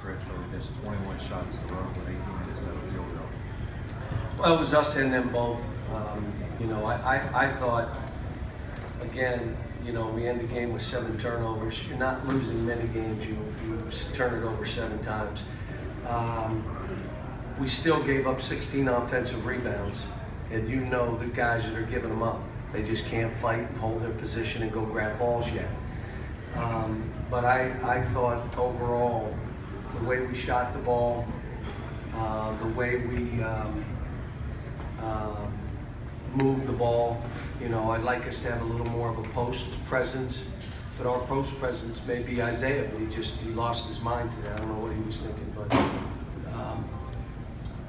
stretch where we missed 21 shots in a row with 18 minutes left of field goal? Well, it was us and them both. You know, I thought, again, you know, we end the game with 7 turnovers. You're not losing many games. You turn it over 7 times. We still gave up 16 offensive rebounds, and you know the guys that are giving them up. They just can't fight and hold their position and go grab balls yet. But I thought overall, the way we shot the ball, the way we moved the ball, you know, I'd like us to have a little more of a post presence. But our post presence may be Isaiah, but he lost his mind today. I don't know what he was thinking, but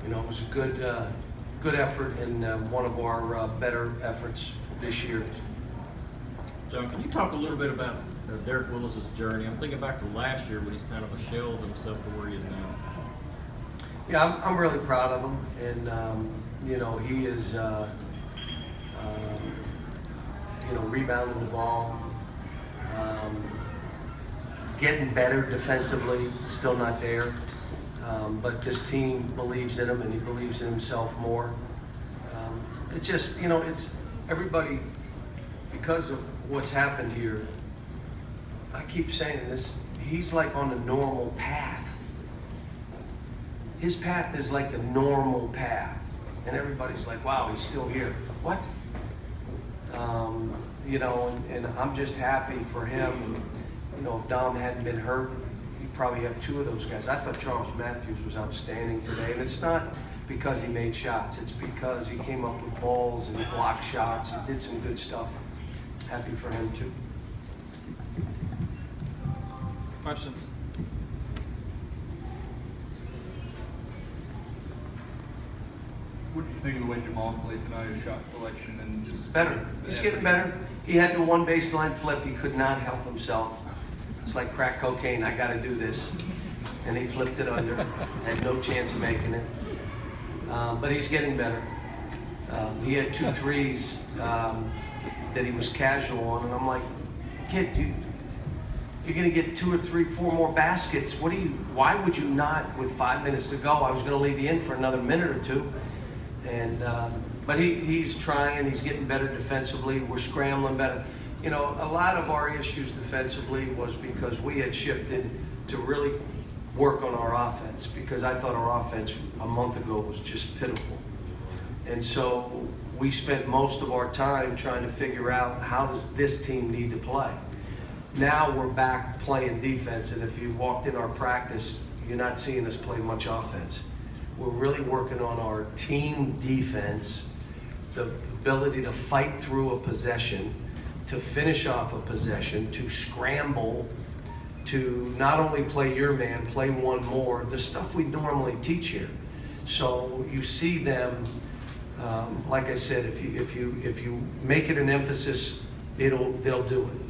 you know, it was a good effort and one of our better efforts this year. John, can you talk a little bit about Derek Willis's journey? I'm thinking back to last year when he's kind of a shell of himself to where he is now. Yeah, I'm really proud of him, and you know, he is you know, rebounding the ball, getting better defensively, still not there. But this team believes in him, and he believes in himself more. It's just, you know, it's everybody, because of what's happened here, I keep saying this, he's like on the normal path. His path is like the normal path. And everybody's like, wow, he's still here. What? You know, and I'm just happy for him. And, you know, if Dom hadn't been hurt, he'd probably have 2 of those guys. I thought Charles Matthews was outstanding today. And it's not because he made shots. It's because he came up with balls and he blocked shots. He did some good stuff. Happy for him, too. Questions? What do you think of the way Jamal played tonight, his shot selection and It's just better. He's getting better. He had the one baseline flip. He could not help himself. It's like crack cocaine. I got to do this. And he flipped it under. Had no chance of making it. But he's getting better. He had 2 threes that he was casual on. And I'm like, kid, you're going to get 2 or 3, 4 more baskets. Why would you not, with 5 minutes to go, I was going to leave you in for another minute or 2. And but he's trying. He's getting better defensively. We're scrambling better. You know, a lot of our issues defensively was because we had shifted to really work on our offense, because I thought our offense a month ago was just pitiful. And so we spent most of our time trying to figure out, how does this team need to play? Now we're back playing defense, and if you've walked in our practice, you're not seeing us play much offense. We're really working on our team defense, the ability to fight through a possession, to finish off a possession, to scramble, to not only play your man, play one more, the stuff we normally teach here. So you see them, like I said, if you make it an emphasis, they'll do it.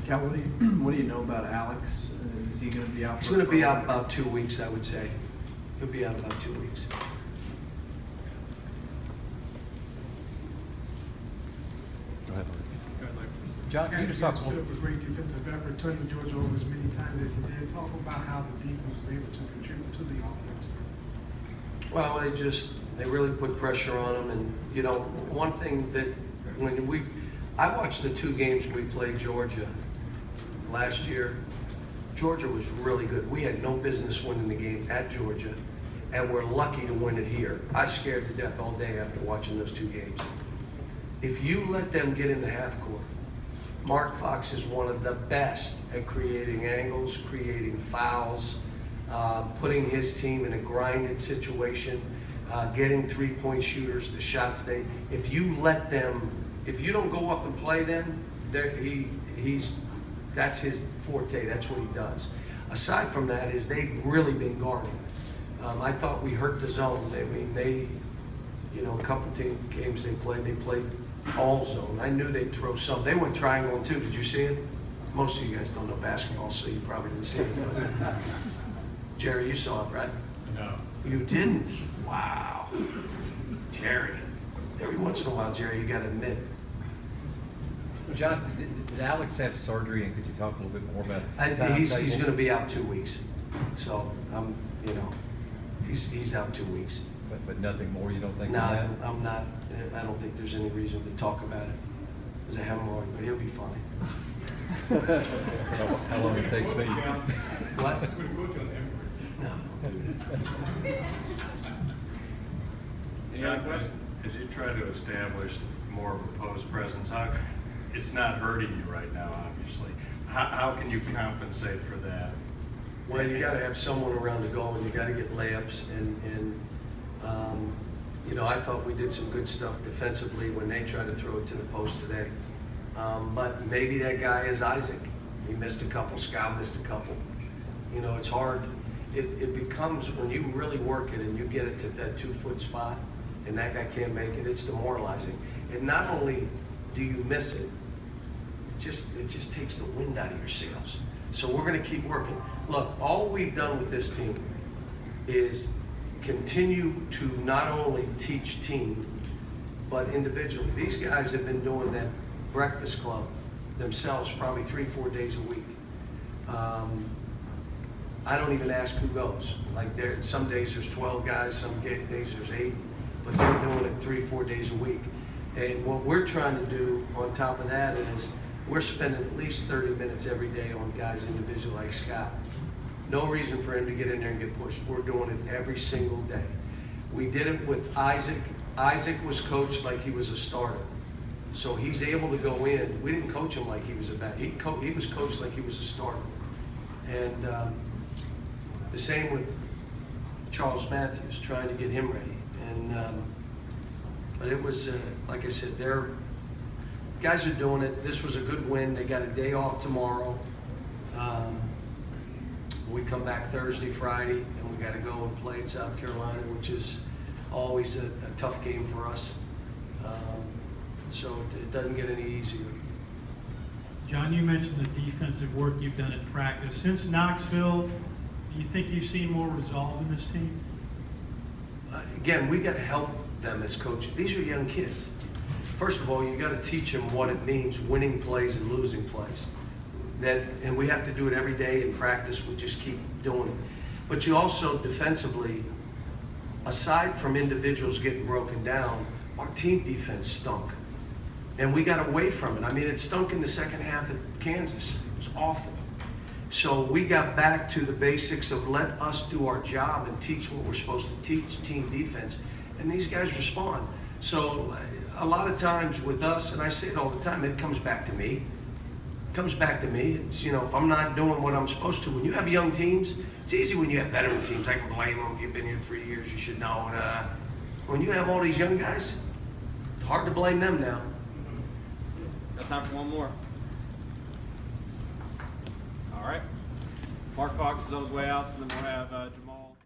Cal, what do you know about Alex? Is he going to be out? He's going to be out about 2 weeks, I would say. He'll be out about 2 weeks. Go ahead, Mark. John, Can you just talk put up a great defensive effort, turning Georgia over as many times as you did. Talk about how the defense was able to contribute to the offense. Well, they really put pressure on him, and you know, one thing that I watched the 2 games we played Georgia last year. Georgia was really good. We had no business winning the game at Georgia, and we're lucky to win it here. I was scared to death all day after watching those 2 games. If you let them get in the half court, Mark Fox is one of the best at creating angles, creating fouls, putting his team in a grinded situation, getting 3-point shooters, the shots if you let them, if you don't go up and play them, that's his forte, that's what he does. Aside from that they've really been guarding. I thought we hurt the zone. You know, a couple games they played all zone. I knew they'd throw some. They went triangle too. Did you see it? Most of you guys don't know basketball, so you probably didn't see it. Jerry, you saw it, right? no. You didn't? Wow. Jerry. Every once in a while, Jerry, you got to admit. John, did Alex have surgery, and could you talk a little bit more about He's timetable? going to be out 2 weeks, so he's out 2 weeks. But nothing more, you don't think? No, than that? I'm not. I don't think there's any reason to talk about it. There's a hemorrhoid, but he'll be fine. How long it takes me? What? No, don't do that. Any other questions? As you try to establish more of a post presence, it's not hurting you right now, obviously. How can you compensate for that? Well, you got to have someone around the goal, and you got to get layups. And I thought we did some good stuff defensively when they tried to throw it to the post today. But maybe that guy is Isaac. He missed a couple. Scout missed a couple. It's hard. It becomes, when you really work it and you get it to that 2-foot spot, and that guy can't make it, it's demoralizing. And not only do you miss it, it just takes the wind out of your sails. So we're going to keep working. Look, all we've done with this team is continue to not only teach team, but individually. These guys have been doing that breakfast club themselves probably 3-4 days a week. I don't even ask who goes. Like some days there's 12 guys, some days there's 8, but they're doing it 3-4 days a week. And what we're trying to do on top of that is we're spending at least 30 minutes every day on guys individually like Scott. No reason for him to get in there and get pushed. We're doing it every single day. We did it with Isaac. Isaac was coached like he was a starter. So he's able to go in. We didn't coach him like he was a vet. He was coached like he was a starter. And the same with Charles Matthews, trying to get him ready. And but it was, like I said, guys are doing it. This was a good win. They got a day off tomorrow. We come back Thursday, Friday, and we got to go and play at South Carolina, which is always a tough game for us. So it doesn't get any easier. John, you mentioned the defensive work you've done in practice. Since Knoxville, do you think you've seen more resolve in this team? Again, we got to help them as coaches. These are young kids. First of all, you got to teach them what it means, winning plays and losing plays. And we have to do it every day in practice. We just keep doing it. But you also defensively, aside from individuals getting broken down, our team defense stunk. And we got away from it. I mean, it stunk in the second half at Kansas. It was awful. So we got back to the basics of let us do our job and teach what we're supposed to teach, team defense. And these guys respond. So a lot of times with us, and I say it all the time, it comes back to me. It comes back to me. It's, if I'm not doing what I'm supposed to. When you have young teams, it's easy when you have veteran teams. I can blame them. If you've been here 3 years, you should know. When you have all these young guys, it's hard to blame them now. Got time for one more. All right. Mark Fox is on his way out, so then we'll have Jamal.